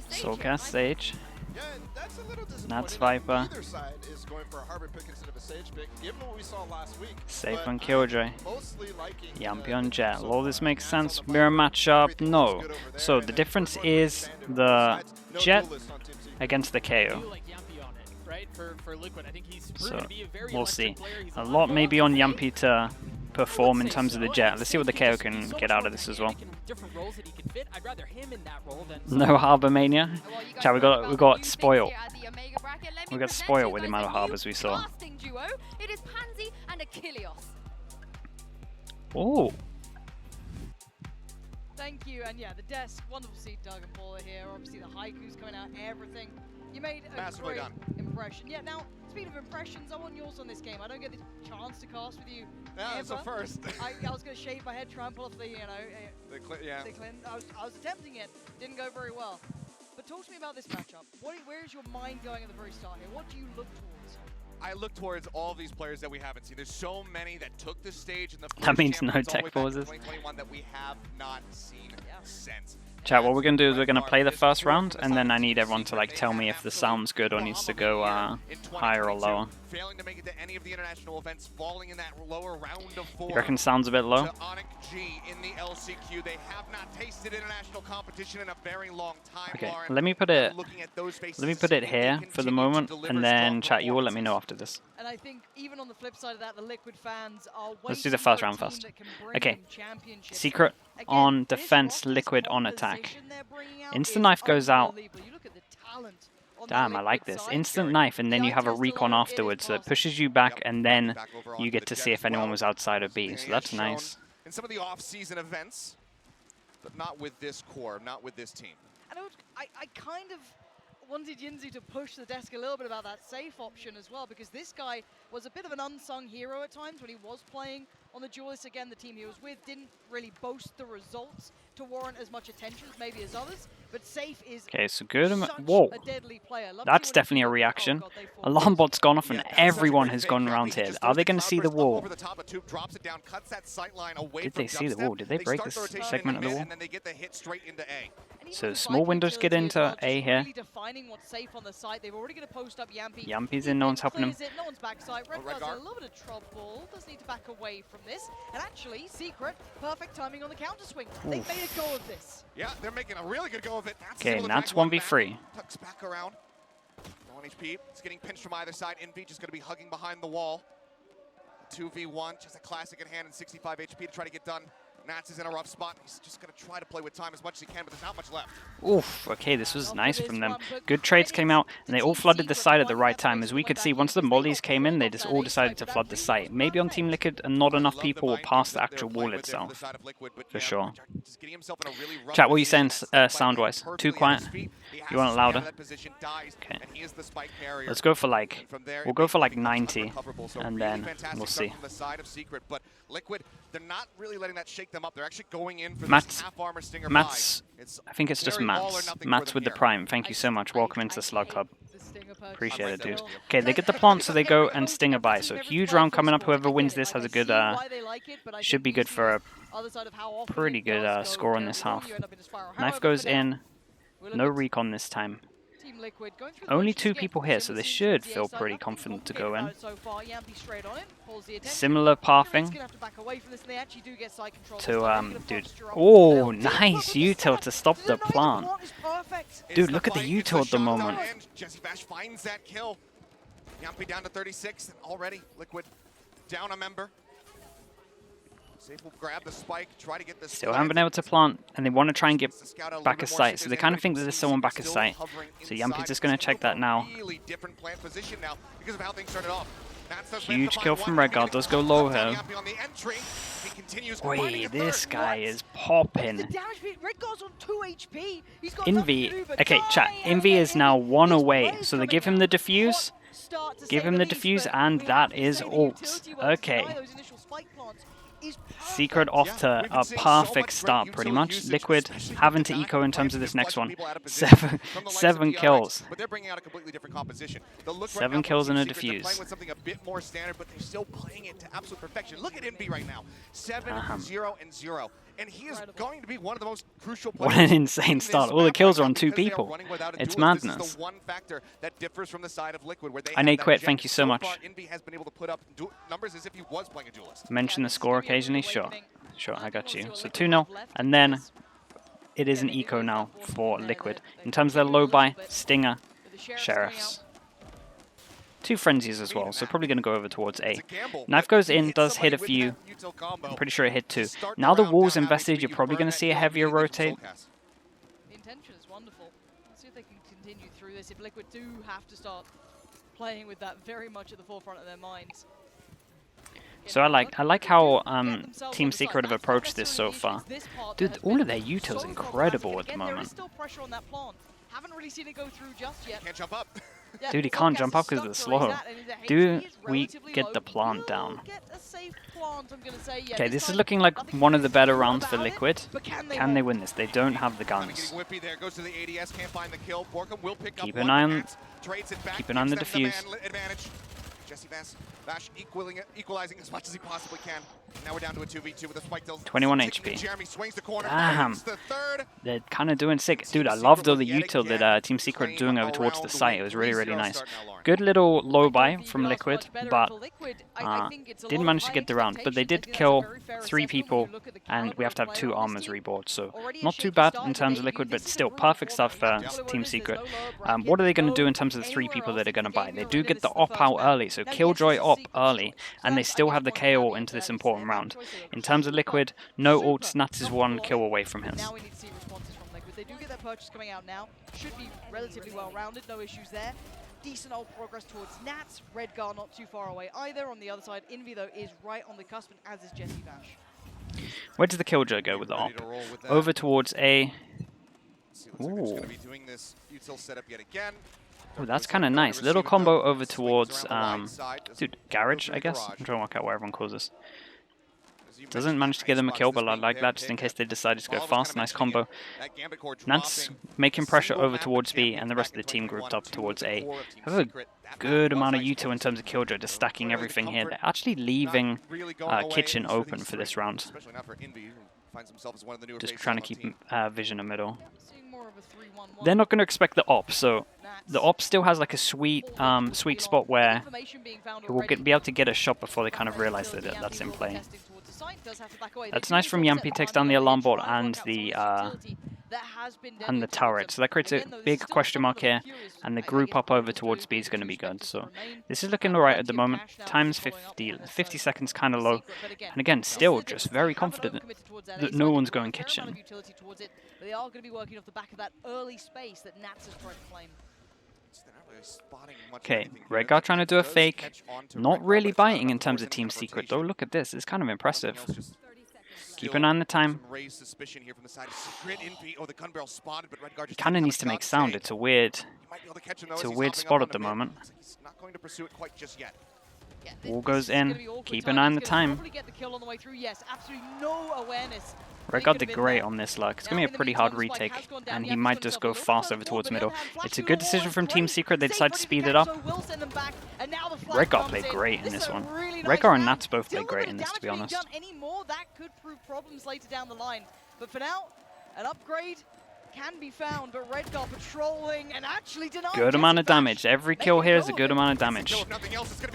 Soulcast, Sage. That's Viper. Safe on Killjoy. Yampy on Jet. Will this make sense? Mirror matchup? No. So the difference is the Jet against the KO. So we'll see. A lot maybe on Yampy to perform in terms of the Jet. Let's see what the KO can get out of this as well. No Harbor Mania. Chat, we got spoiled. We got spoiled with the amount of harbors we saw. Oh. Thank you, and yeah, the desk, wonderful to see Doug and Paula here. Obviously, the haikus coming out, everything. You made a great impression. Yeah, now, speaking of impressions, I want yours on this game. I don't get the chance to cast with you ever. That's a first. I was going to shave my head, try and pull off the, you know, the Clint. I was attempting it. Didn't go very well. But talk to me about this matchup. Where is your mind going at the very start here? What do you look towards? I look towards all these players that we haven't seen. There's so many that took the stage in the first that means no tech pauses. 2021 that we have not seen since. Chat, what we're going to do is we're going to play the first round, and then I need everyone to like tell me if the sound's good or needs to go higher or lower. Failing to make it to any of the international events, falling in that lower round of 4. You reckon sound's a bit low? G in the LCQ. They have not tasted international competition in a very long time. Okay, Lauren. let me put it here for the moment, and then chat, you will let me know after this. And I think even on the flip side of that, the Liquid fans are Let's do the first round first. Okay, Secret on defense, Liquid on attack. Instant knife goes out. Damn, I like this. Instant knife, and then you have a recon afterwards, so it pushes you back, and then you get to see if anyone was outside of B, so that's nice. In some of the off-season events, but not with this core, not with this team. And I kind of wanted Yinzu to push the desk a little bit about that safe option as well, because this guy was a bit of an unsung hero at times when he was playing on the duelists. Again, the team he was with didn't really boast the results to warrant as much attention as maybe as others, but Safe is okay, so good. Whoa, that's definitely a reaction. Alarm bot's gone off and everyone has gone around here. Are they going to see the wall? Did they see the wall? Did they break this segment of the wall? So small windows get into A here. Yampy's in, no one's helping him. No one's backside. Red Guard's a little bit of trouble. Does need to back away from this. And actually, Secret, perfect timing on the counter swing. They made a go of this. Yeah, they're making a really good go of it. Okay, and that's 1v3. Tucks back around. 1 HP. It's getting pinched from either side. Envy just going to be hugging behind the wall. 2v1, just a classic at hand and 65 HP to try to get done. Nats is in a rough spot. He's just going to try to play with time as much as he can, but there's not much left. Oof, okay, this was nice from them. Good trades came out, and they all flooded the site at the right time. As we could see, once the mollies came in, they just all decided to flood the site. Maybe on Team Liquid, and not enough people were past the actual wall itself. For sure. Chat, what are you saying sound-wise? Too quiet? You want it louder? Okay. Let's go for like, we'll go for like 90, and then we'll see. Liquid, they're not really letting that shake them up. They're actually going in for Mats, half armor stinger. Mats, I think it's just Mats. Mats with the prime. Thank you so much. Welcome into the Slug Club. Appreciate it, dude. Okay, they get the plant, so they go and stinger by. So huge round coming up. Whoever wins this has a good, should be good for a pretty good score on this half. Knife goes in. No recon this time. Only 2 people here, so they should feel pretty confident to go in. Similar pathing to, dude. Oh, nice util to stop the plant. Dude, look at the util at the moment. Jesse Bash finds that kill. Yampy down to 36, and already Liquid down a member. Safe will grab the spike, try to get this. Still haven't been able to plant, and they want to try and get back a site. So they kind of think that there's someone back a site. So Yampy's just going to check that now. Huge kill from Red Guard. Does go low here. Wait, this guy is popping. Envy. Okay, chat. Envy is now 1 away. So they give him the defuse. Give him the defuse, and that is ult. Okay. Secret off to a perfect start, pretty much. Liquid having to eco in terms of this next one. Seven kills. 7 kills and a defuse. Something a bit more standard, but they're still playing it to absolute perfection. Look at Envy right now. 7-0-0. And he is going to be one of the most crucial What players. an insane start. All the kills are on 2 people. It's madness. This is the one factor that differs from the side of Liquid, where they I need quit, thank you so much. far, Envy has been able to put up numbers as if he was playing a duelist. Mention the score occasionally? Sure. Sure, I got you. So 2-0, and then it is an eco now for Liquid. In terms of their low buy, Stinger, Sheriffs. 2 frenzies as well, so probably going to go over towards A. Knife goes in, does hit a few. I'm pretty sure it hit 2. Now the wall's invested, you're probably going to see a heavier rotate. The intention is wonderful. Let's see if they can continue through this. If Liquid do have to start playing with that very much at the forefront of their minds. So I like how Team Secret have approached this so far. Dude, all of their util's incredible at the moment. There is still pressure on that plant. Haven't really seen it go through just yet. Can't jump up. Dude, he can't jump up because of the slow. Do we get the plant down? Okay, this is looking like one of the better rounds for Liquid. Can they win this? They don't have the guns. Keep an eye on the defuse. Jesse Vash equalizing as much as he possibly can. Now we're down to a 2v2 with a spike till 21 HP. Jeremy swings the corner. Damn. They're kind of doing sick. Dude, I loved all the util that Team Secret are doing over towards the site. It was really, really nice. Good little low buy from Liquid, but didn't manage to get the round. But they did kill 3 people, and we have to have 2 armors reboard. So not too bad in terms of Liquid, but still perfect stuff for Team Secret. What are they going to do in terms of the 3 people that are going to buy? They do get the op out early, so Killjoy op early, and they still have the KO into this important round. In terms of Liquid, no ults, Nats is 1 kill away from his. Now we need to see responses from Liquid. They do get their purchase coming out now. Should be relatively well rounded, no issues there. Decent old progress towards Nats. Redgar not too far away either. On the other side, Envy though is right on the cusp, and as is Jesse Vash. Where does the Killjoy go with the op? Over towards A. Ooh. Oh, that's kind of nice. Little combo over towards, dude, Garage, I guess? I'm trying to work out what everyone calls this. Doesn't manage to get them a kill, but I like that just in case they decided to go fast. Nice combo. Nance making pressure over towards B, and the rest of the team grouped up towards A. Have a good amount of util in terms of Killjoy, just stacking everything here. They're actually leaving Kitchen open for this round. Just trying to keep Vision in the middle. They're not going to expect the op, so the op still has like a sweet spot where it will be able to get a shot before they kind of realize that that's in play. That's nice from Yampi, takes down the alarm bot and the turret, so that creates a big question mark here, and the group up over towards B is going to be good. So this is looking alright at the moment. Time's 50 seconds, kind of low, and again still just very confident that no one's going Kitchen. They are going to be working off the back of that early space that Nats has tried to claim. Okay, Redgar trying to do a fake. Not really biting in terms of Team Secret though. Look at this, it's kind of impressive. Keep an eye on the time. He kind of needs to make sound. It's a weird spot at the moment. Wall goes in. Keep an eye on the time. Redgar did great on this luck. It's going to be a pretty hard retake, and he might just go fast over towards middle. It's a good decision from Team Secret. They decide to speed it up. Redgar played great in this one. Redgar and Nats both played great in this, to be honest. That could prove problems later down the line. But for now, an upgrade can be found, but Redgar patrolling and actually denying. Good amount of damage. Every kill here is a good amount of damage.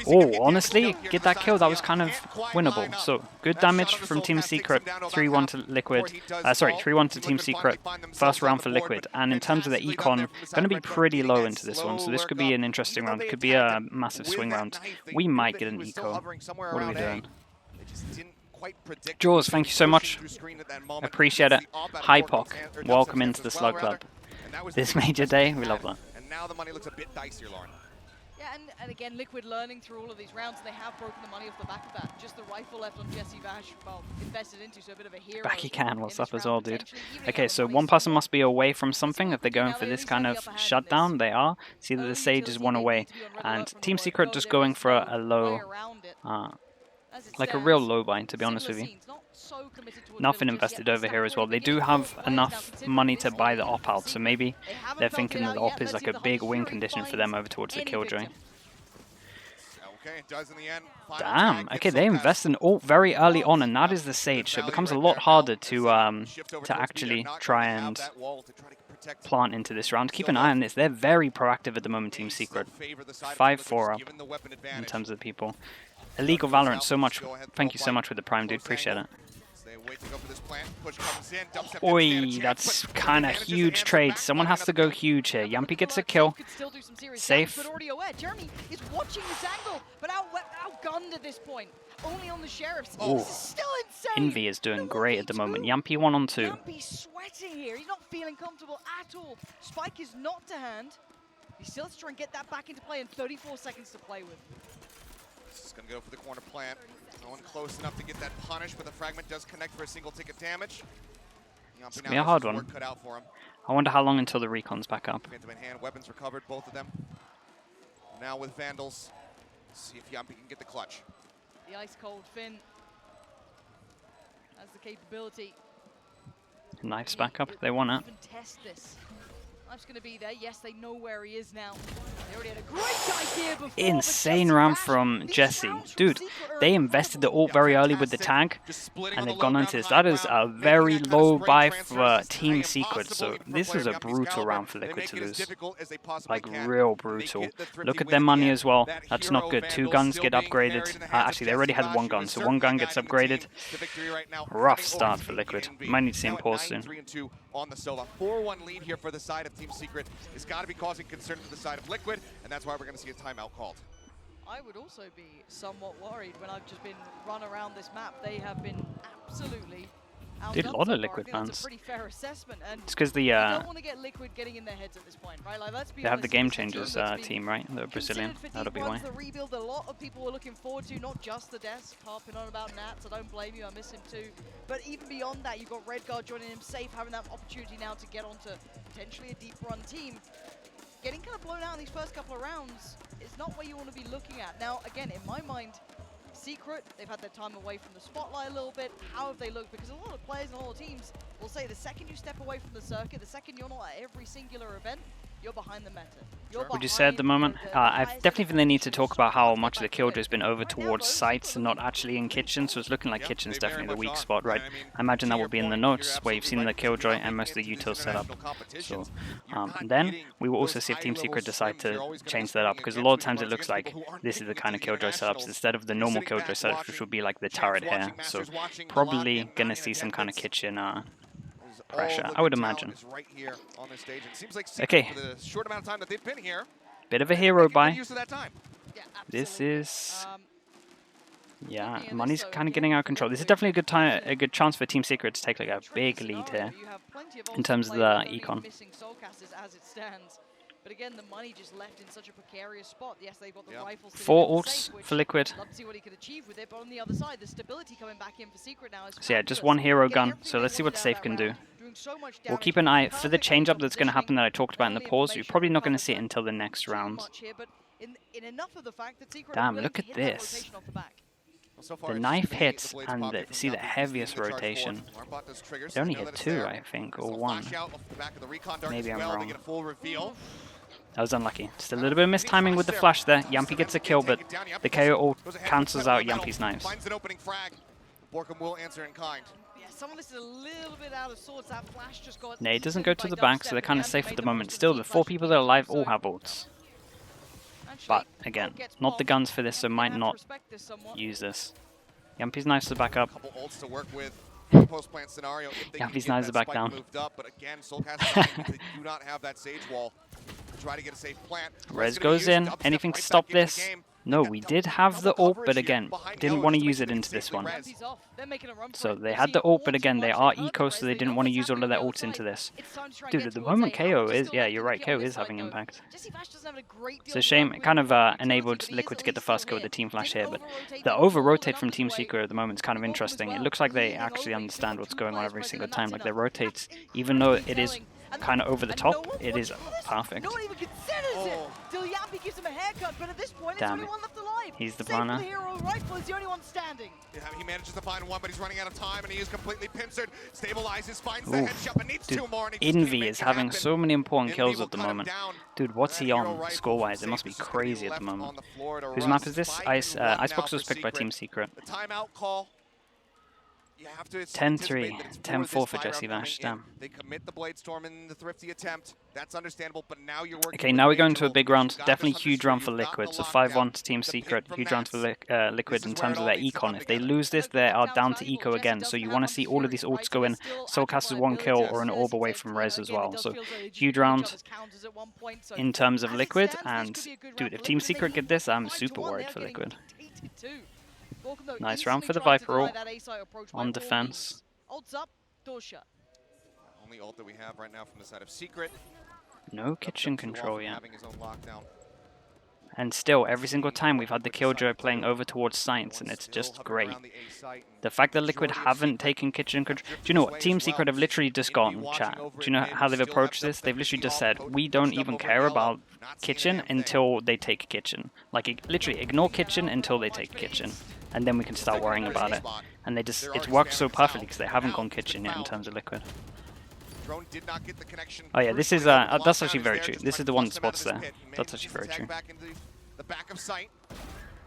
Oh, honestly, get that kill. That was kind of winnable. So, good damage from Team Secret. 3-1 to Liquid. Sorry, 3-1 to Team Secret. First round for Liquid. And in terms of the econ, going to be pretty low into this one. So this could be an interesting round. It could be a massive swing round. We might get an eco. What are we doing? Jaws, thank you so much. Appreciate it. Hi Pock, welcome into the Slug Club. This made your day, we love that. And now the money looks a bit dicier, Lauren. Yeah, and again, Liquid learning through all of these rounds, and they have broken the money off the back of that. Just the rifle left on Jesse Vash, well, invested into, so a bit of a hero. Back he can, what's up as well, dude. Okay, so one person must be away from something if they're going for this kind of shutdown. They are. See that the Sage is 1 away, and Team Secret just going for a low, like a real low buy, to be honest with you. Nothing invested over here as well. They do have enough money to buy the op out, so maybe they're thinking that the op is like a big win condition for them over towards the Killjoy. Okay, it does in the end. Final Damn. tag, Okay, gets they Soulcast. invest in ult very early on, and that is the Sage. So it Value becomes a right lot there. harder Now, shift over to towards B. They're actually not try going to have and that wall to try to protect plant into this round. Keep an Still eye no- on this. They're very proactive at the moment, Team They still Secret. favor the side of Team Liquid, 5-4 just up given the weapon in advantage. terms of the people. Illegal Goes Valorant, out, so much. go ahead, Thank throw you so bite, much with the Prime, dude. close Appreciate angle. it. So they wait to go for this plant. Push comes in. Dubstep didn't stand a Oi, chance, that's but kind of manages to huge answer trade. back, Someone finding has to another go kill. huge here. Yeah, but Yumpy look gets a at the kill. alert. Safe could still do some serious Safe. damage, but already aware. Jeremy is watching this angle, but outgunned at this point. Only on the Sheriffs. Ooh. This is still insane. Envy is doing No great at the 1v2. moment. Yumpy 1-on-2. Yumpy's sweating here. He's not feeling comfortable at all. Spike is not to hand. He still has to try and get that back into play, and 34 seconds to play with. This is going to go for the corner plant. No one close enough to get that punish, but the fragment does connect for a single ticket damage. It's going to be a hard one. Work cut out for him. I wonder how long until the recon's back up. Phantom in hand, weapons recovered, both of them. Now with Vandals, see if Yumpy can get the clutch. The ice cold Finn has the capability. Knife's back up. They want it. Even test this. Knife's going to be there. Yes, they know where he is now. They already had a great idea before. Insane round from Jesse. Dude, they invested the ult very early with the tag, and they've gone into this. That is a very low buy for Team Secret, so this was a brutal round for Liquid to lose. Like, real brutal. Look at their money as well. That's not good. 2 guns get upgraded. Actually, they already had 1 gun, so 1 gun gets upgraded. Rough start for Liquid. Might need to see him pause soon. On the Sova. 4-1 lead here for the side of Team Secret has got to be causing concern for the side of Liquid, and that's why we're going to see a timeout called. I would also be somewhat worried when I've just been run around this map. They have been absolutely Did a lot of Liquid fans. fans. A pretty fair assessment, and It's because the you don't want to get Liquid getting in their heads at this point, right? Like, let's be they have the honest, Game this is a Changers that's been team, right? The Brazilian. considered for That'll be deep why. runs, the rebuild, a lot of people were looking forward to, not just the desk, harping on about Nats. I don't blame you, I miss him too. But even beyond that, you've got Redguard joining him, Safe having that opportunity now to get onto potentially a deep run team. Getting kind of blown out in these first couple of rounds is not what you want to be looking at. Now, again, in my mind, Secret, they've had their time away from the spotlight a little bit. How have they looked? Because a lot of players and a lot of teams will say the second you step away from the circuit, the second you're not at every singular event, you're behind the meta. Would you say at the moment? I definitely think they need to talk about how much of the Killjoy has been over towards sites and not actually in kitchen, so it's looking like kitchen's definitely the weak spot, right? I imagine that will be in the notes where you've seen the Killjoy and most of the util set up. So, and then we will also see if Team Secret decide to change that up, because a lot of times it looks like this is the kind of Killjoy setups instead of the normal Killjoy setups, which would be like the turret here. So probably gonna see some kind of kitchen pressure, I would imagine. Okay. Bit of a hero buy. This is... Yeah, money's kind of getting out of control. This is definitely a good chance for Team Secret to take like a big lead here in terms of the econ. But again, the money just left in such a precarious spot. Yes, they've got the rifles. 4 ults for Liquid. Love to see what he could achieve with it, but on the other side, the stability coming back in for Secret now is so yeah, just 1 hero gun. So let's see what Safe can do. We'll keep an eye for the change up that's going to happen that I talked about in the pause. You're probably not going to see it until the next round. Damn, look at this. The knife hits and see the heaviest rotation. They only hit 2, I think, or 1. Maybe I'm wrong. That was unlucky. Just a little bit of mistiming with the flash there. Yumpy gets a kill, but the KO all cancels out Yumpy's knives. Some of this is a little bit out of sorts. That flash just got Nade doesn't go to the back, so they're kind of safe at the moment. Still, the 4 people that are alive all have ults. But, again, not the guns for this, so might not use this. Yumpy's knives to back up. Yumpy's knives are back down. Res goes in. Anything to stop this? No, we did have the ult, but again, didn't want to use it into this one. So they had the ult, but again, they are eco, so they didn't want to use all of their ults into this. Dude, at the moment, KO is... Yeah, you're right, KO is having impact. It's a shame. It kind of enabled Liquid to get the first kill with the Team Flash here, but the over-rotate from Team Secret at the moment is kind of interesting. It looks like they actually understand what's going on every single time. Like, they rotate, even though it is kind of over the top, it is perfect. No one even considers it. Till Yappy gives him a haircut, but at this point, it's Damn only it. one left alive. He's the Save for planner. the hero rifle is the only one standing. Yeah, he manages to find one, but he's running out of time, and he is completely pincered. Stabilizes, finds the Oof. headshot, but needs Dude, two more, and he just can't Envy make is it having happen. so many important Envy kills will at the cut him moment. down. Dude, what's That he hero on rifle score-wise? from It must be Safe is just gonna crazy at the left moment. on the floor to Whose run. map is this? 5-1 now Icebox was for picked by Secret. Team Secret. The timeout call. You have to 10-3, anticipate that it's 10-4 this for buy Jesse round Vash, coming in. damn. They commit the Blade Storm in the Thrifty attempt. That's understandable, but now you're working Okay, with now we go major into a role big because round. you've got Definitely this huge Hunter round for Street, you've Liquid. got So the 5-1 lockdown, to Team the Secret. pick from Huge round for Nats. Liquid This in is where terms it of all their needs to econ. come If they together. lose this, they are down to eco again. So you want to see all of these ults go in. Soulcast's one kill or an orb away from Res as well. So huge round in terms of Liquid. And dude, if Team Secret get this, I'm super worried for Liquid. Nice round for the Viper ult on defense. Ults up, door shut. Only ult that we have right now from the side of Secret. No kitchen control yet. Having his own lockdown. And still, every single time we've had the Killjoy playing over towards Science, and it's just great. The fact that Liquid haven't taken kitchen control... Do you know what? Team Secret have literally just gone, chat. Do you know how they've approached this? They've literally just said, we don't even care about kitchen until they take kitchen. Like, literally, ignore kitchen until they take kitchen. And then we can start worrying about it. And they just... It's worked so perfectly because they haven't gone kitchen yet in terms of Liquid. Oh yeah, this is that's actually very true. This is the one that spots there. That's actually very true.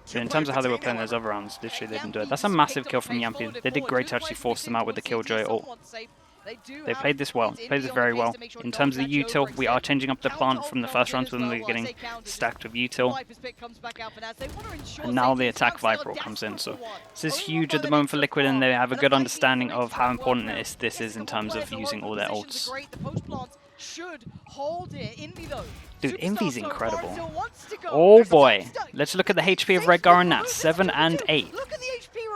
So in terms of how they were playing those other rounds, literally they didn't do it. That's a massive kill from Yampy. They did great to actually force them out with the Killjoy ult. They played this well, played this very well. In terms of the util, we are changing up the plant from the first round when we were getting stacked with util. And now the attack Viper ult comes in, so this is huge at the moment for Liquid, and they have a good understanding of how important this is in terms of using all their ults. Dude, Envy's incredible. Oh boy, let's look at the HP of Redgar and Nats, 7 and 8.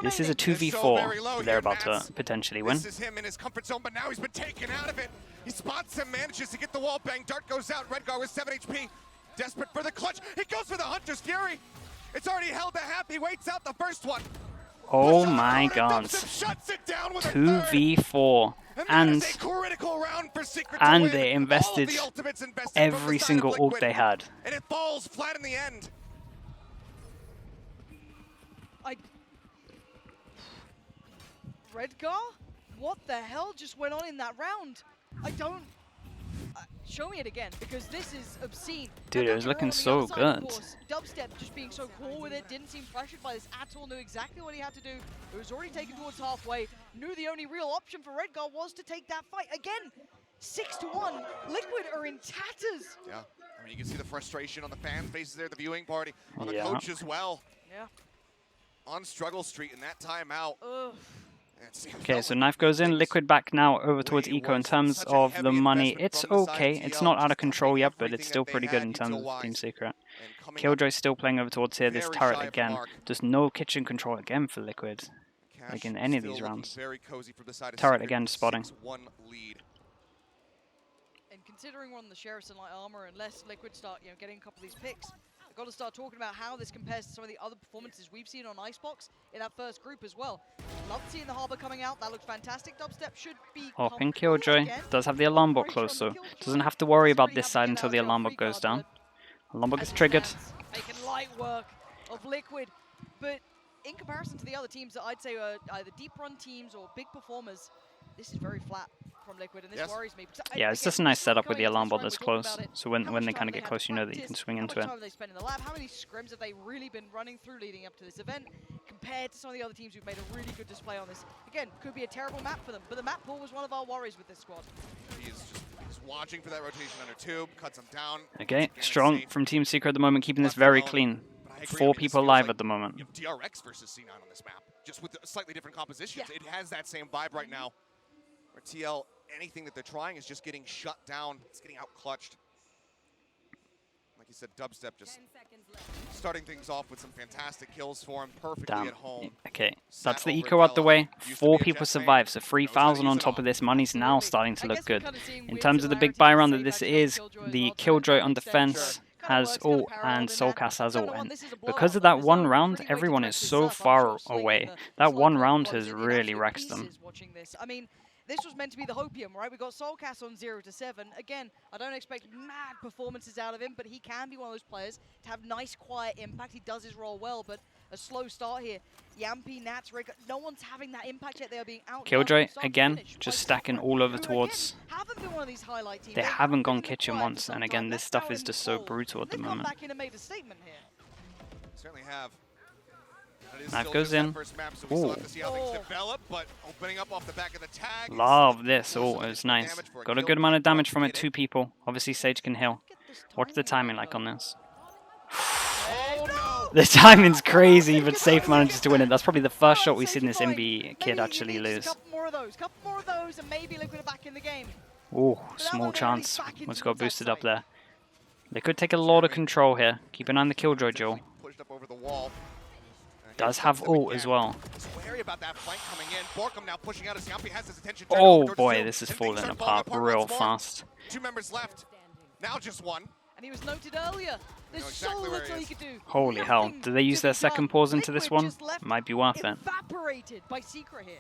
This is a 2v4 they're about to potentially win. This is him in his comfort zone, but now he's been taken out of it. He spots him, manages to get the wall bang. Dart goes out. Redgar with 7 HP. Desperate for the clutch. He goes for the Hunter's Fury. It's already held to half. He waits out the first one. Oh my god. 2v4. And they invested every single ult they had. And it falls flat in the end. Redgar? What the hell just went on in that round? I don't... show me it again, because this is obscene. Dude, it was looking so good. Dubstep just being so cool with it, didn't seem pressured by this at all, knew exactly what he had to do. It was already taken towards halfway, knew the only real option for Redgar was to take that fight. Again, 6-1, Liquid are in tatters. Yeah, I mean, you can see the frustration on the fan faces there, the viewing party, on the coach as well. Yeah. On struggle street in that timeout. Ugh. Okay, so knife goes in, Liquid back now over towards eco. In terms of the money, it's okay. It's not out of control yet, but it's still pretty good in terms of Team Secret. Killjoy still playing over towards here. This turret again. Just no kitchen control again for Liquid. Like in any of these rounds. Turret again spotting. And considering we're on the Sheriff's and light armor, unless Liquid start getting a couple of these picks, got to start talking about how this compares to some of the other performances we've seen on Icebox in that first group as well. Love seeing the Harbor coming out. That looks fantastic. Dubstep should be Hopping Killjoy does have the alarm bot close, so doesn't have to worry about this side until the alarm bot goes down. Alarm bot gets triggered. Making light work of Liquid, but in comparison to the other teams that I'd say are either deep run teams or big performers, this is very flat from Liquid, and this worries me. Yeah, it's just a nice setup with the alarm bot that's close, so when they kind of get close, you know that you can swing into it. How much time have they spent in the lab? How many scrims have they really been running through leading up to this event compared to some of the other teams who've made a really good display on this? Again, could be a terrible map for them, but the map pool was one of our worries with this squad. He's watching for that rotation under tube, cuts him down. Okay, strong from Team Secret at the moment, keeping this very clean. 4 people alive at the moment. You have DRX versus C9 on this map, just with slightly different compositions. It has that same vibe right now, where TL, anything that they're trying is just getting shut down. It's getting out-clutched. Like you said, Dubstep just starting things off with some fantastic kills for him, perfectly at home. Okay, that's the eco out the way. 4 people survive, so 3,000 on top of this. Money's now starting to look good. In terms of the big buy round that this is, the Killjoy on defense has ult and Soulcast has ult, and because of that one round, everyone is so far away. That one round has really wrecked them. I mean, this was meant to be the Hopium, right? We got Soulcast on 0 to 7. Again, I don't expect mad performances out of him, but he can be one of those players to have nice, quiet impact. He does his role well, but a slow start here. Yampy, Nats, Rick, no one's having that impact yet. They are being out. Killjoy, again, just stacking all over towards. Haven't been one of these highlight teams. They haven't gone kitchen once, and again, this stuff is just so brutal at the moment. Back in and made a statement here. Certainly have. Knife goes in. Ooh. Tag, love this. Oh, it was nice. Got a good amount of damage from it, 2 people. Obviously, Sage can heal. What's the timing like on this? The timing's crazy, but Safe manages to win it. That's probably the first shot we've seen this MB kid actually lose. Couple more of those, and maybe Liquid are back in the game. Oh, small chance. Once got boosted up there. They could take a lot of control here. Keep an eye on the Killjoy duel. Does have ult as well. Oh boy, this is falling apart real fast. 2 members left. Now just 1. And he was noted earlier. There's so little he could do. Holy hell. Do they use their second pause into this one? Might be worth it. Evaporated by Secret here.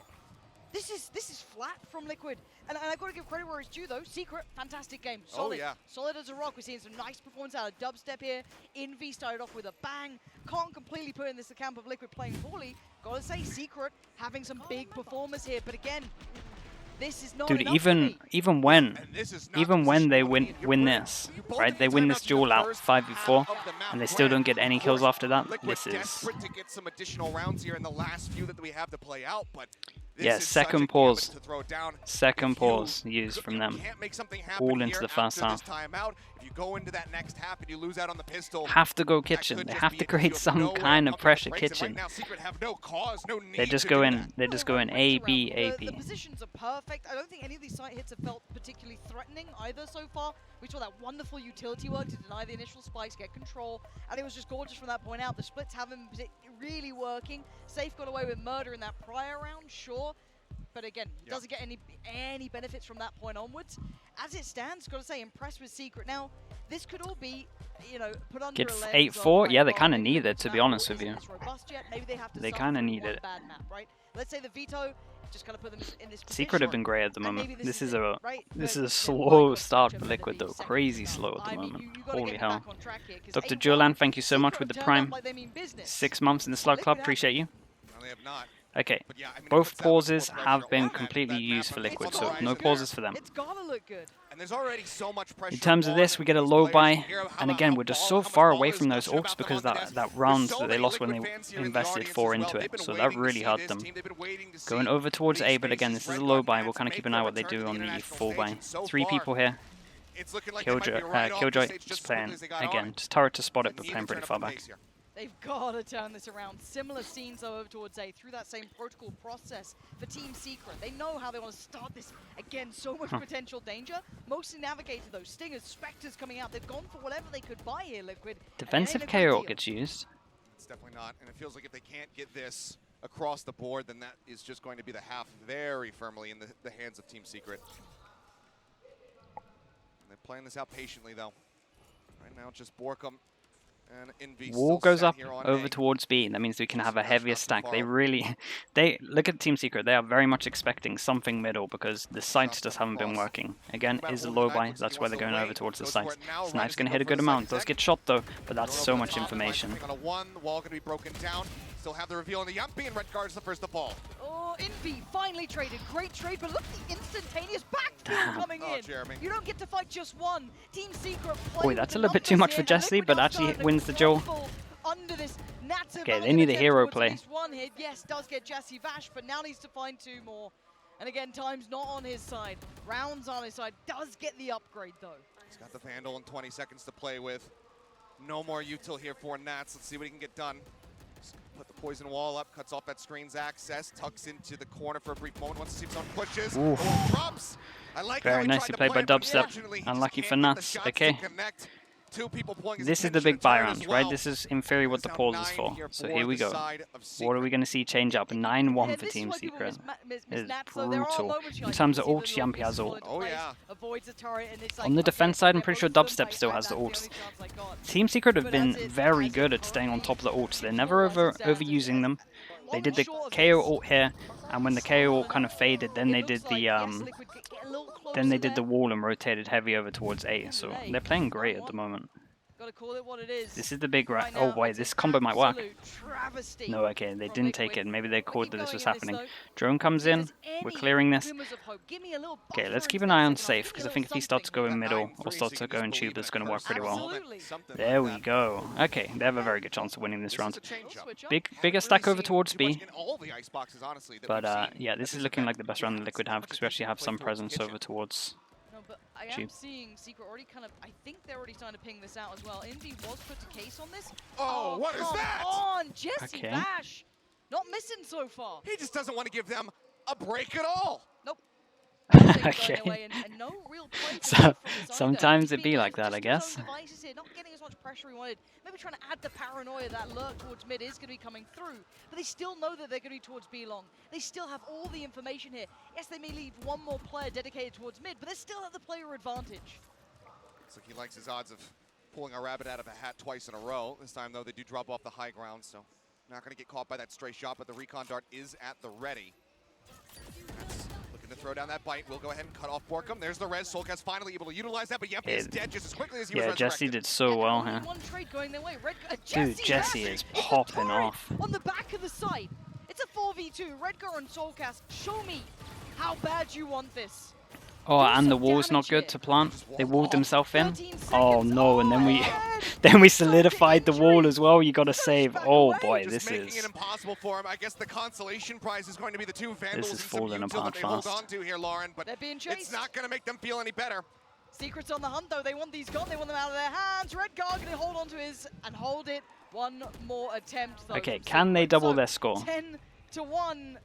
This is flat from Liquid. And I've got to give credit where it's due, though. Secret, fantastic game. Solid. Oh, yeah. Solid as a rock. We're seeing some nice performance out of Dubstep here. Envy started off with a bang. Can't completely put in this the camp of Liquid playing poorly. Gotta say, Secret having some big performers here. But again, this is not dude, enough even when they win this, right? They win this duel out 5v4, and they still don't get any kills after that. This is to get some additional rounds here in the last few that we have to play out, but yeah, second pause used from them, all into the first half. If you go into that next half and you lose out on the pistol, have to go kitchen. They have to create some kind of pressure kitchen. They just go in. They just go in A, B, A, B. The positions are perfect. I don't think any of these site hits have felt particularly threatening either so far. We saw that wonderful utility work to deny the initial spikes, get control, and it was just gorgeous from that point out. The splits haven't been really working. Safe got away with murder in that prior round, sure. But again, he doesn't get any benefits from that point onwards. As it stands, got to say, impressed with Secret. Now, this could all be, you know, put under Get a lens 8-4? of, Yeah, they like, kind of well, need it, to be honest with you. Maybe they have to They suffer kind of through need one it. bad map, right? Let's say the veto just kind of put them in this Secret have position. been great at the And moment. maybe This is it, a right? this But is a again, slow like start Coach for Chip Liquid at the though. second Crazy half. slow at the I mean, moment. you gotta Holy get hell. back on track here, 'cause Dr. 8-1, Julan, thank you so much Secret with the turned prime. up like they mean business. 6 months in the Slug Club. Appreciate you. No, they have not. Okay. But yeah, I mean, Both it puts that much pauses more pressure have on been that completely map. used for Liquid, It's so always no good. pauses for them. It's gotta look good. And there's already so much pressure In terms of on this, we get a these low players buy, here. How and about again, how we're just ball- so how much far ball away is from those gushing ults about because them on the that desk. rounds There's so that they many lost when Liquid they fans here in the invested audience 4 as well. into They've it, been so that waiting to really see hurt this them. team. They've been waiting to Going see over towards these A, but again, faces. this is a Red low Guard buy. Nats We'll kind of make keep an their eye what they return do to on the the international full stage, buy. and so 3 far, people here. it's looking like they might be right off the Killjoy stage just as quickly playing as they got again. on. Just turret to spot it, They but need playing to pretty turn far up the back. pace here. They've got to turn this around. Similar scenes over towards A through that same protocol process for Team Secret. They know how they want to start this. Again, so much potential danger. Mostly navigated those Stingers, Spectres coming out. They've gone for whatever they could buy here, Liquid. Defensive And it ain't a good KO deal. gets used. It's definitely not, and it feels like if they can't get this across the board, then that is just going to be the half very firmly in the hands of Team Secret. And they're playing this out patiently, though. Right now, just Borkum and Envy Wall still goes sat up here on over A. towards B. That means we can have a Smash heavier not too stack. far They up. really, they look at Team Secret. They are very much expecting something middle because the sites just haven't been working. Again, is a low buy. That's why they're going over towards the sites. Snipe's going to hit a good amount. Does get shot though, but that's so much information. On a 1, the wall going to be broken down. Still have the reveal on the Yumpy, and Red Guard's the first to fall. Oh, Envy finally traded. Great trade, but look at the instantaneous backfield Damn. coming Oh, in. Jeremy. You don't get to fight just one. Team Secret Boy, that's a little bit too much for Jessie, but actually it wins the duel. Okay, they need a hero play. One hit, yes, does get Jesse Vash, but now needs to find 2 more. And again, time's not on his side. Rounds on his side. Does get the upgrade though. He's got the Vandal and 20 seconds to play with. No more util here for Nats. Let's see what he can get done. Just put the poison wall up, cuts off that screen's access, tucks into the corner for a brief moment. Once he sees on pushes, Oof. drops. I like how Very he nicely tried to played by play it, but Dubstep. unfortunately, he just Unlucky can't for get the Nuts. shots to Okay. connect. 2 people pulling his This is the attention big buy to turn round, as right? well. This is in theory what the There's pause now is 9 for. here So for here we the go. side of What are Secret. we going to see change up? 9-1 for this is Team why people Secret. miss It's Nats, though. There are brutal. moments In like terms you of see ult, the Yampy has little ult. Oh, place, yeah. avoids a turret, and it's On the like, defense okay, side, I'm they're pretty sure both Dubstep still right, has the that's ults. only chance I got. Team Secret have But been as it- very as good it at staying on currently top of the ults. is, They're never as it stands, overusing them. They one did the short of KO this. ult here. And when the KO kind of faded, then they did the wall and rotated heavy over towards A. So they're playing great at the moment. Gotta call it what it is. This is the big right. Now, Oh boy, this combo might work. Travesty No, okay, they didn't take it. Maybe they called that this was happening. though. Drone comes in. We're clearing this. Glimmers of hope. Give me a little Okay, buffer let's keep into an eye that on second half. safe, Give me because a I think if he little starts something. going middle or 9-3, starts so you to go in just tube, believe that's in a going to work pretty well. Absolutely. Something There like we that. go. Okay, they have a very good chance of winning this round. This is a change-up. Switch up. Bigger Haven't stack really over seen towards too much B. in all the Iceboxes, honestly, that But we've seen yeah, at this is this looking event. like the best round that Liquid have, because we actually have some presence over towards. No, but I am Tube. seeing Secret already kind of. I think they're already starting to ping this out as well. Envy was put to case on this. Oh, what is come that? on, Jesse Okay. Bash. Not missing so far. He just doesn't want to give them a break at all. Nope. Okay. And no real play So- from this either. sometimes He's it be being like that, I just to his guess. own devices here, not getting as much pressure he wanted. Maybe trying to add the paranoia that lurk towards mid is going to be coming through. But they still know that they're going to be towards B long. They still have all the information here. Yes, they may leave one more player dedicated towards mid, but they still have the player advantage. Looks like he likes his odds of pulling a rabbit out of a hat twice in a row. This time, though, they do drop off the high ground, so not going to get caught by that stray shot, but the recon dart is at the ready. That's looking to throw down that bite. We'll go ahead and cut off Borkum. There's the res. Solcast finally able to utilize that, but Yempi is dead just as quickly as he was Yeah, resurrected. Jesse did so well Only here. one trade going their way. Dude, Jesse is popping off. On the back of the site. It's a 4v2. Redgar and Soulcast, show me how bad you want this. Oh, Do and the some wall's not damage good here. to plant. They walled themselves in. 13 Oh seconds. no, and then we man. then we Such solidified the wall injury. as well. You gotta Push save. back Oh away. boy, Just this making is it impossible for him. I guess the consolation prize is going to be the two Vandals is and some falling util apart that they hold fast. on to here, Lauren, but They're being it's chased. not going to make them feel any better. Secrets on the hunt though. They want these gone. They want them out of their hands. Redgar going to hold on to his and hold it. One more attempt though. Okay, from can they Secret. double So, their score? 10-1.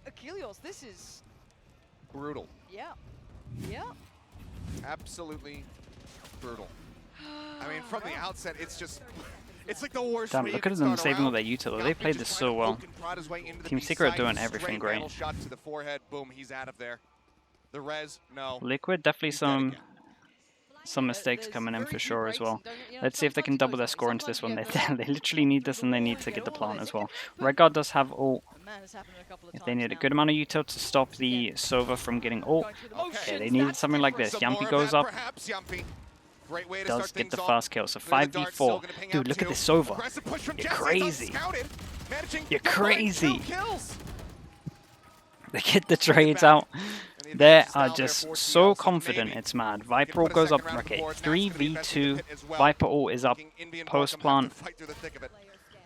Achilles, this is, Brutal. yeah. Yeah. Absolutely brutal. I mean, from the outset, it's just, it's like the worst Damn, way look you at can them start saving all around. their util. They Yampi played just this trying so to well. poke and prod his way into the Team B Secret are side. doing everything Straight great. battle shot to the forehead. Boom, he's out of there. The res, no. Liquid definitely He's dead again. some mistakes There's coming in very for few sure as breaks well. and don't- you know, Let's see if they sometimes can it double goes their wrong. score into this one. Sometimes you They get the- literally need this and they need to get the plant as well. Redguard does have ult. Man, it's happened a couple of If times they need a now. good amount of util to stop the Sova from getting ult. Going through the Okay, motions, they needed that's something like different. this. Some Yampi more of goes that, up. Perhaps, Yampi. Great way to Does start get the things fast off. kill. So There's the dart, still 5v4. gonna ping Dude, out look at two. this Sova. Aggressive push from You're Jesse, crazy. it's unscouted. Managing You're to combine crazy. 2 kills. They get the trades back. out. And the They advantage is now are there just for so TLC, confident, maybe. it's mad. Can Viper put ult a goes second up. round of Okay, board. Matt's gonna be invested in 3v2. the pit as well. Viper ult is up. Making Envy and Post Borkum have plant. to fight through the thick of it.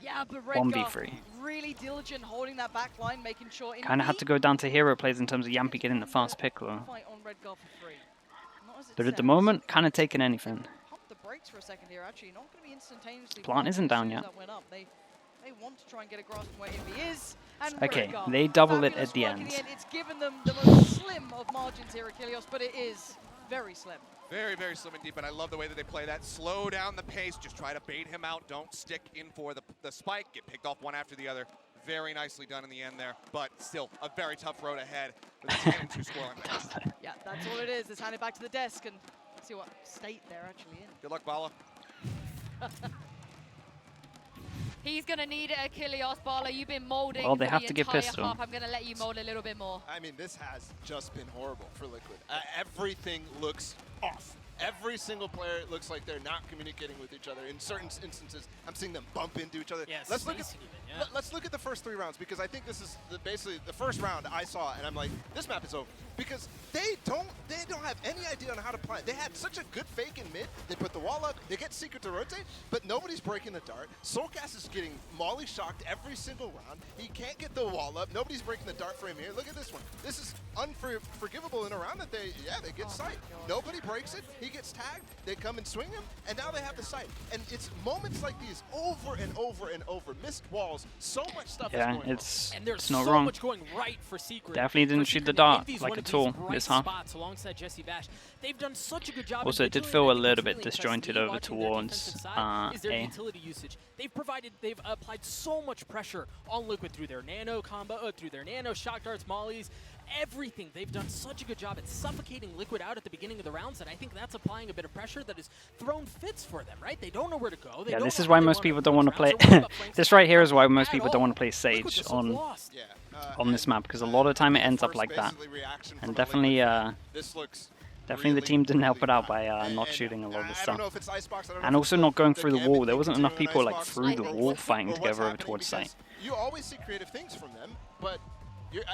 Yeah, but 1v3. Redgar really diligent holding that back line, making sure Kind of had to go down to hero plays in terms of Yampi getting the fast pick though. Fight on Redgar for free. Not as it But at the sounds. moment, kind of taking anything. Pump the brakes for a second here, actually. Not going to be instantaneously. Plant pumped isn't as down soon as yet. that went up. They want to try and get a grasp on where Envy is. And Okay, Redgar, they double it fabulous at the work end. It's given them the most slim of margins here, Achilles, but it is very slim. Very, very slim and deep, and I love the way that they play that. Slow down the pace, just try to bait him out. Don't stick in for the spike. Get picked off one after the other. Very nicely done in the end there, but still a very tough road ahead with a 10-2 score on that. Yeah, that's all it is. Let's hand it back to the desk and see what state they're actually in. Good luck, Bala. He's going to need it, Achilles. Bala, you've been molding Well, they for have the to get entire pistol. half. I'm going to let you mold a little bit more. I mean, this has just been horrible for Liquid. Everything looks off. Every single player looks like they're not communicating with each other. In certain instances, I'm seeing them bump into each other. Yeah, let's look at spacing even, yeah. let's look at the first 3 rounds, because I think this is basically the first round I saw, and I'm like, this map is over, because they don't have any idea on how to play. They had such a good fake in mid. They put the wall up. They get Secret to rotate, but nobody's breaking the dart. Soulcast is getting molly shocked every single round. He can't get the wall up. Nobody's breaking the dart frame here. Look at this one. This is unforgivable in a round that they get sight. Nobody breaks it. He gets tagged. They come and swing him, and now they have the sight. And it's moments like these over and over and over. Missed walls. So much stuff is Yeah, going on. it's And there's not so wrong. much going right for Secret. Definitely didn't For shoot the Secret, dart Envy's like one a of these tool bright this half. spots alongside Jesse Bash. They've done such a good job. Also, it did feel a little bit disjointed over towards is their A. utility usage. They've applied so much pressure on Liquid through their nano combo, through their nano shock darts, mollies. everything. They've done such a good job at suffocating Liquid out at the beginning of the rounds that I think that's applying a bit of pressure that has thrown fits for them, right? They don't know where to go. They Yeah, don't this know is how why they most wanna people don't approach want to rounds. play. They're worried about flanks This attack right here is why most at people don't want to all. play Liquid Sage just look on lost. Yeah. on this map, because a lot of the time it ends up like that. And definitely, this looks definitely the really, team didn't help really it out bad. by not And shooting a lot of the I stuff. don't know if it's Icebox, I don't know And if also it's not going the through the gambit wall. they There wasn't can enough do in people like Icebox through the or wall what- fighting or to what's get over happening, towards because site. You always see creative things from them, but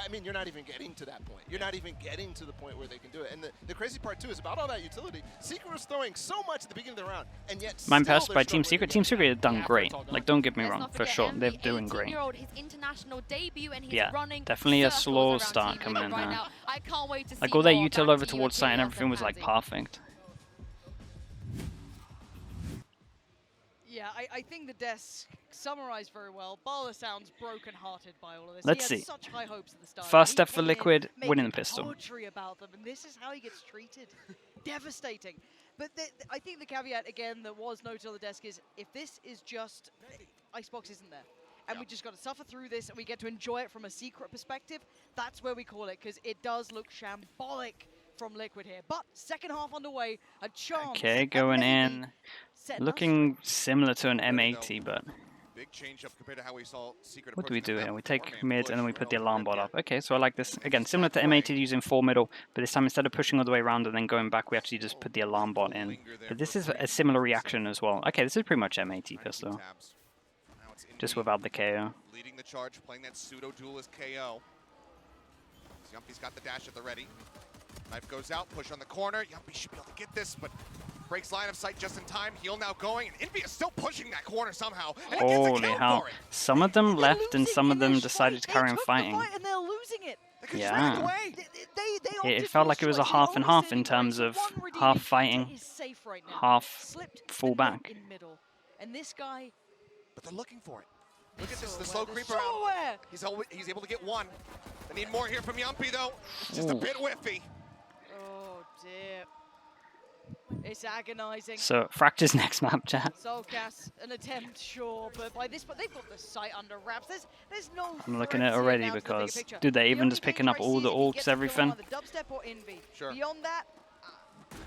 I mean, you're not even getting to that point. You're not even getting to the point where they can do it. And the crazy part, too, is about all that utility. Secret was throwing so much at the beginning of the round, and yet I'm still impressed they're by Team struggling to Secret. get Team it. Secret have done Yeah, great. it's all gone. Like, don't get me Let's wrong, not for forget sure. Envy, They're doing great. 18-year-old, his international debut, and he's Yeah, running definitely a circles slow around start Team coming Liquid in right here. now. I can't wait to see Like all that more util back over to you, towards site and Achilles everything was like Pansy. perfect. Yeah, I think the desk summarized very well. Bala sounds brokenhearted by all of this. Let's he had see. such high hopes at the start. First He step for came in Liquid, winning the making pistol. poetry about them, and this is how he gets treated. Devastating. But I think the caveat, again, that was noted on the desk is, if this is just... Icebox isn't there. And we just got to suffer through this, and we get to enjoy it from a Secret perspective. That's where we call it, because it does look shambolic from Liquid here. But second half underway, a chance. Okay, and going maybe in. setting us Looking similar to an M80, but Big change up compared to how we saw Secret what do we approaching do this here? map We with take four-man mid push and then we for put the no alarm rim bot gap. up. Okay, so I like this. Again, similar to M80 using 4 middle, but this time instead of pushing all the way around and then going back, we actually just put the alarm bot in. But this is a similar reaction as well. Okay, this is pretty much M80 pistol, Tabs. Now it's just Indy without the KO. leading the charge, playing that pseudo duelist KO. Yumpy's got the dash at the ready. Knife goes out, push on the corner. Yumpy should be able to get this, but breaks line of sight just in time. Heal now going, and Envy is still pushing that corner somehow. And he gets a Holy kill hell. for it. Some of them They're left and losing some in of them this decided to fight. carry They on took fighting. the fight and they're losing it. They could Yeah. just run away. They It opted felt for like it was a choice. half The and only half in saving terms grace, of one redeeming half factor fighting, is safe right now. half Slipped full the back. net in middle. And this guy, But they're looking for it. Look at so this, the aware, slow they're creep so around. aware. He's able to get one. They need more here from Yumpy though. Just a Ooh. bit whiffy. Oh dear. It's agonizing. So, Fracture's next map, chat. Soulcast, an attempt, sure, but by this point they've got the site under wraps. There's no. I'm looking at it threats here already now to the bigger because, picture. dude, they're The even only just picking danger up I all see the is if he orcs, gets to kill everything. on the dubstep or Envy. Sure. Beyond that,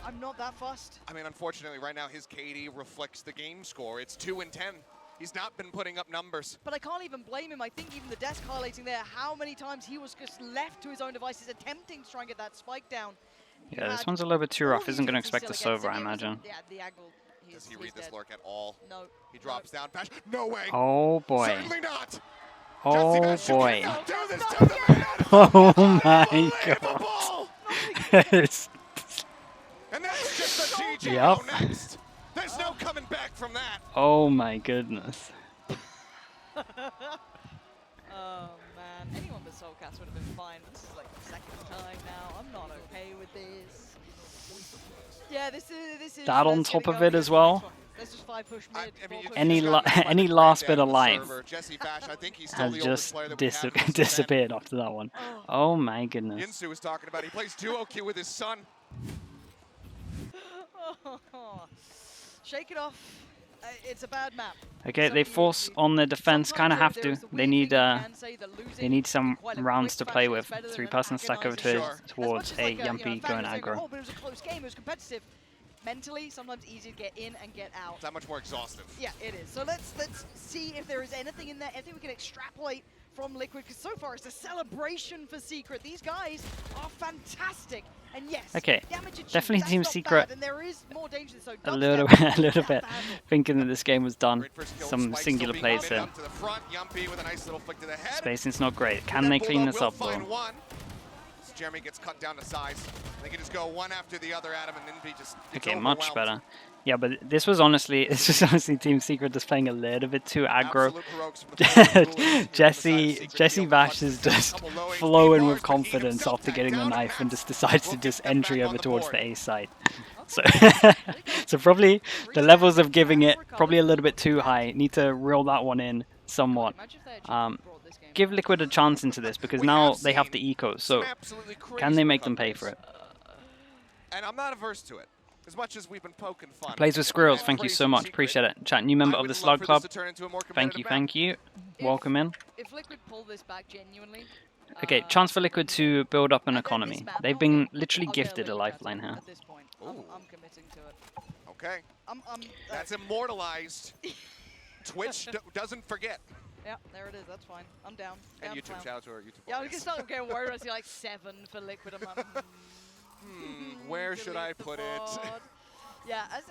I'm not that fussed. I mean, unfortunately, right now his KD reflects the game score. It's 2 and 10. He's not been putting up numbers. But I can't even blame him. I think even the desk highlighting there how many times he was just left to his own devices attempting to try and get that spike down. You Yeah, this had one's a little bit too all rough. the Isn't going to utilities expect still this over, I against him. imagine. Yeah, the angle. Does he read he's this dead. lurk at all? No. He drops down. Bash. No way. Oh boy. Certainly not. Oh Jesse boy. Bash, you cannot do this to the man. Oh my god. Unbelievable. It's- And that's just the GG Yep. next. There's no coming back from that. oh my goodness. Oh man, anyone but Soulcast would have been fine. This is like the second time now. I'm not okay with this. Yeah, this is. That on that's gonna top of go it against as the well? next one. Let's just 5 push mid. I mean, you push Any just la- gotta find any the last breakdown bit of on the life server. Jesse Bash, I think he's still has the oldest just player that we have in this event. disappeared after that one. Oh my goodness. Yinsu was talking about he plays duo queue with his son. Shake it off. It's a bad map. Okay, they force on the defense, kind of have to. They need some rounds to play with. 3-person stack over to Sure. towards a Yumpy going aggro. Oh, but it was a close game. It was competitive. Mentally, sometimes easy to get in and get out. It's that much more exhaustive. Yeah, it is. So let's see if there is anything in there, anything we can extrapolate from Liquid, because so far it's a celebration for Secret. These guys are fantastic. And yes, Okay, damage achieved, definitely that's Team not Secret bad, and there is more danger than so a Dubstep, little that bit battle. thinking that this game was done. Great first kill. Some Spike singular still being plays committed here. up to the front. Yumpy with a nice little flick to the head. Spacing's not great. Can That they clean bulldog this will up find though? one. As Jeremy gets cut down to size. They can just go one after the other at him, and Envy just gets Okay, much overwhelmed. better. Yeah, but this was honestly Team Secret just playing a little bit too aggro. Absolute heroics from the players. Duelists here from the side of Secret. Jesse Deal Bash the is clutch. just Couple low HP flowing bars, with but he confidence himself after tagged getting the down knife and Max. just decides to We'll just get them entry back over on the towards board. the A side. So, so probably the levels of giving it probably a little bit too high. Need to reel that one in somewhat. Imagine if they had Um, brought this game Give back. Liquid a chance into this because We now have they have seen the eco. So Some absolutely can they crazy make them pay recoveries. for it? And I'm not averse to it. As much as we've been poking fun. Plays with Squirrels, and thank you praising so much. Secret, Appreciate it. Chat, new member I of the would Slug love for Club. this to turn into a more Thank you, competitive thank you. If- Welcome in. If Liquid pull this back genuinely, Okay, chance for Liquid to build up an and then economy. this map, They've been literally gifted a lifeline here. At this point. I'm committing to it. Okay, I'm that's immortalized. Twitch doesn't forget. yeah, there it is. That's fine. I'm down. And Down YouTube, clown. shout out to our YouTube Yeah, I was audience. gonna start getting worried when I see like 7 for Liquid. I'm like, Where should I delete the put it? board. Yeah, as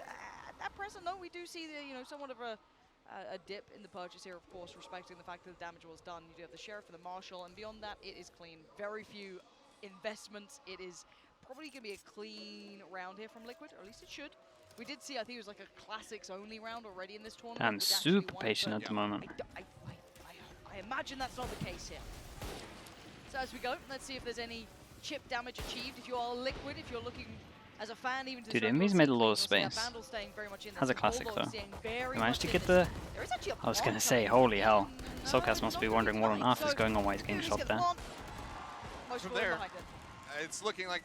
at present, no, we do see the somewhat of a dip in the purchase here, of course, respecting the fact that the damage was done. You do have the Sheriff and the Marshal, and beyond that, it is clean. Very few investments. It is probably going to be a clean round here from Liquid, or at least it should. We did see, I think it was like a Classics only round already in this tournament. I'm which actually super won, patient but at the moment. I imagine that's not the case here. So as we go, let's see if there's any chip damage achieved. If you are Liquid, if you're looking as a fan, even to Dude, this Envy's record, made a lot of you'll see that space. Vandal staying very much in there. Has a So classic Bulldog though. staying very He managed to much get in the... this. There is actually a I was gonna plant say, coming. holy hell. No, Soulcast must not be really wondering what on right. earth is So, going on while he's getting Goose shot gets the there. plant. Most From scored there, behind it. It's looking like,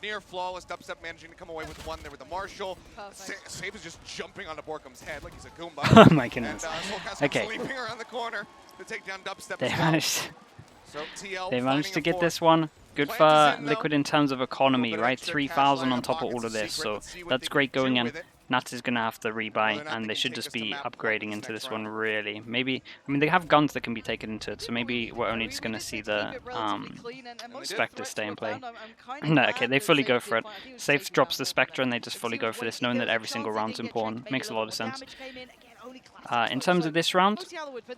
near flawless. Dubstep managing to come away with one there with the Marshal. Perfect. Save is just jumping onto Borkum's head like he's a Goomba. Oh my goodness. And Soulcast Okay. leaping around the corner to take down Dubstep They as well. managed... So TL They managed to finding a get this fourth. one. Good Plant for is in, though. Liquid in terms of economy, Little bit right? extra 3,000 cash on line top of pockets all of is this, secret. so Let's see what that's they can great going do in. with it. Nats is going to have to Whether or rebuy, not and they they can should take just us to be map point upgrading this into next this one, round. really. Maybe, I mean, they have guns that can be taken into it, so maybe we're only just going to see the Spectre stay in play. No, okay, they fully go for it. Safe drops the Spectre, and they just fully go for this, knowing that every single round's important. Makes a lot of sense. In terms of this round,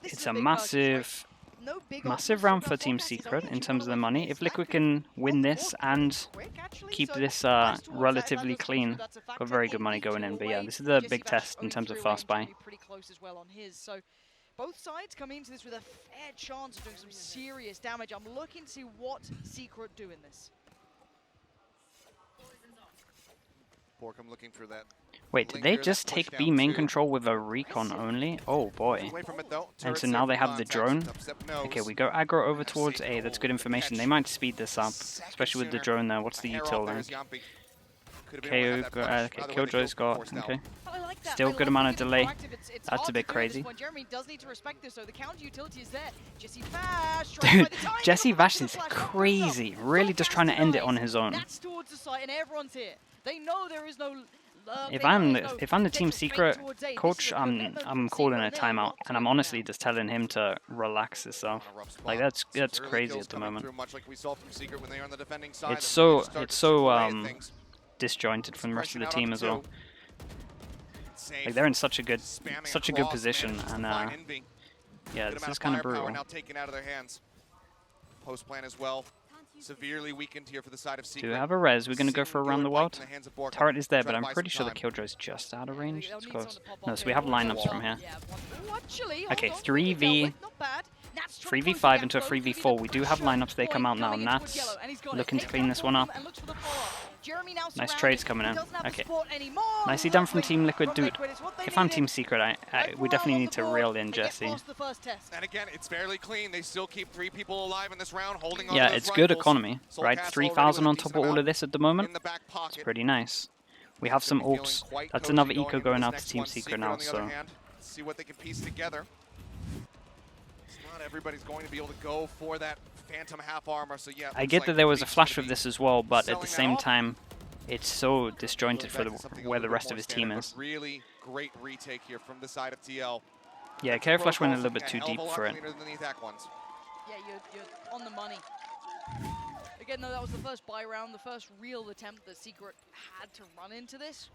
it's a massive round for Team Secret in terms of the money. If Liquid can win this and keep this relatively clean, got very good money going in. But yeah, this is the big test in terms of fast buy. Both sides come into this with a fair chance of doing some serious damage. I'm looking to see what Secret do in this. Borkum looking for that. Wait, did they just take B main control with a recon only? Oh boy. Away from it though. And Turret so safe now they from have the contact. drone. Dubstep knows. Okay, we go aggro over towards A. That's good information. They might speed this up, especially with the drone there. What's the util there? KO, okay, Killjoy's got, okay. Still good amount of delay. That's a bit crazy. Jeremy does need to respect this, so the counter utility is there. Jesse Vash, Dude, Jesse Vash is crazy. Really just trying to end it on his own. That's towards the site, and everyone's here. They know there is no. If I'm the Team Secret coach, I'm calling a timeout, and I'm honestly just telling him to relax himself. Like that's crazy at the moment. It's so disjointed from the rest of the team as well. Like they're in such a good position, and yeah, this is kind of brutal. Now taken out of their hands. Post plan as well. Severely weakened here for the side of Secret. Do we have a res? We're going to go for around the world. Borkum. Turret is there, but Try to I'm buy pretty some sure the time. Killjoy's just out of range. They'll It's need close. someone to pop No, up so we here. have lineups from here. Actually, Okay, hold on. 3v Not bad. Nats trying to close 3v5 the into a gap, though. 3v4. We do have lineups. They come out now. Coming in towards Nats yellow, and he's got looking it. to clean this one up. And looks for the follow-up. Jeremy now Nice surrounded. trades coming He in. doesn't have the Okay. support anymore. Nicely done from Lovely Team Liquid, from dude. Liquid. It's what they If I'm needed. Team Secret, we definitely need to reel in They get Jesse. past the first test. And again, it's fairly clean. They still keep 3 people alive in this round, holding on Yeah, to those it's good rifles. economy, Soul right? Castle 3,000 already on with a top of decent all of amount this at the moment. in the back pocket. It's pretty nice. We have some Feeling ults. quite That's cozy another going eco into going this out to next Team one. Secret Secret, now, on the other so... hand, see what they can piece together. Not everybody's going to be able to go for that Phantom half armor, so yeah. I get that there was a flash with this as well, but at the same time, it's so disjointed for where the rest of his team is. Really great retake here from the side of TL. Yeah, Carry Flash went a little bit too Hell of deep a lot for it. cleaner than the attack ones. Yeah, you're on the money. Again, though, that was the first buy round, the first real attempt that Secret had to run into this.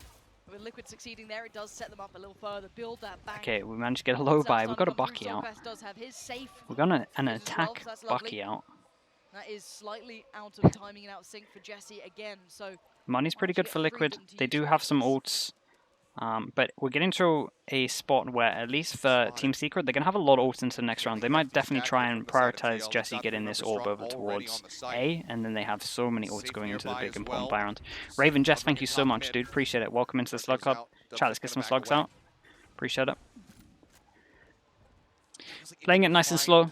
With Liquid succeeding there, it does set them up a little further, build that back. Okay, we managed to get a low buy. We got a Bucky out. Does have his safe We got an as well, attack so that's lovely. Bucky out. That is slightly out of timing and out of sync for Jesse again. So Money's pretty good Get for Liquid. freedom to They use do their have some ults. ults. But we're getting to a spot where, at least for Team Secret, they're going to have a lot of ults into the next round. They might definitely try and prioritize Jesse getting this orb over towards A, and then they have so many ults going into the big important buy round. Raven Jess, thank you so much, dude. Appreciate it. Welcome into the Slug Hub. Chat, let's get some slugs out. Appreciate it. Playing it nice and slow.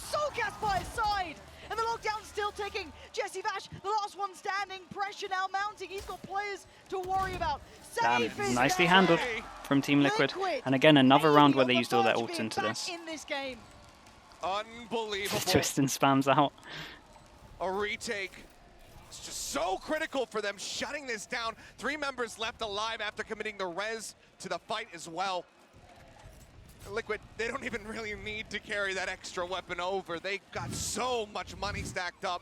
Soulcast by his side. And the lockdown's still ticking. Jesse Vash, the last one standing. Pressure now mounting. He's got players to worry about. Damn, Safe is nicely there. handled from Team Liquid. And again, another round where they used all their ults into this. In this game. Unbelievable. Twistin spams out. A retake. It's just so critical for them, shutting this down. 3 members left alive after committing the res to the fight as well. Liquid, they don't even really need to carry that extra weapon over. They got so much money stacked up.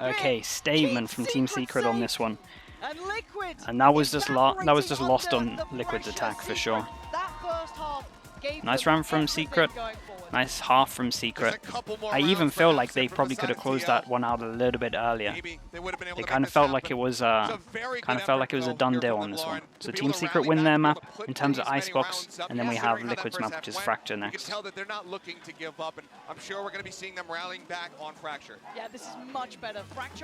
Okay, statement from Team Secret on this one. And Liquid And that was just lost on evaporating Liquid's under the attack for pressure. sure. That first half Gave Nice them round from everything Secret. going forward. Nice half from There's a Secret. couple more I even rounds feel perhaps like they for probably could have Versailles closed TL. that one out a little bit earlier. Maybe they would have been able It to kind make of this felt like happen. it was a very kind good of felt like it was a effort, done though, deal here on from this one. Lauren So to be Team able to Secret rally win back, their to be able map to put in terms of these many Icebox, rounds up, and then we have considering how that Liquid's first map, half which is went. Fracture You next. can tell that they're not looking to give up, and I'm sure we're going to be seeing them rallying back on Fracture. Yeah, this is much better. Fracture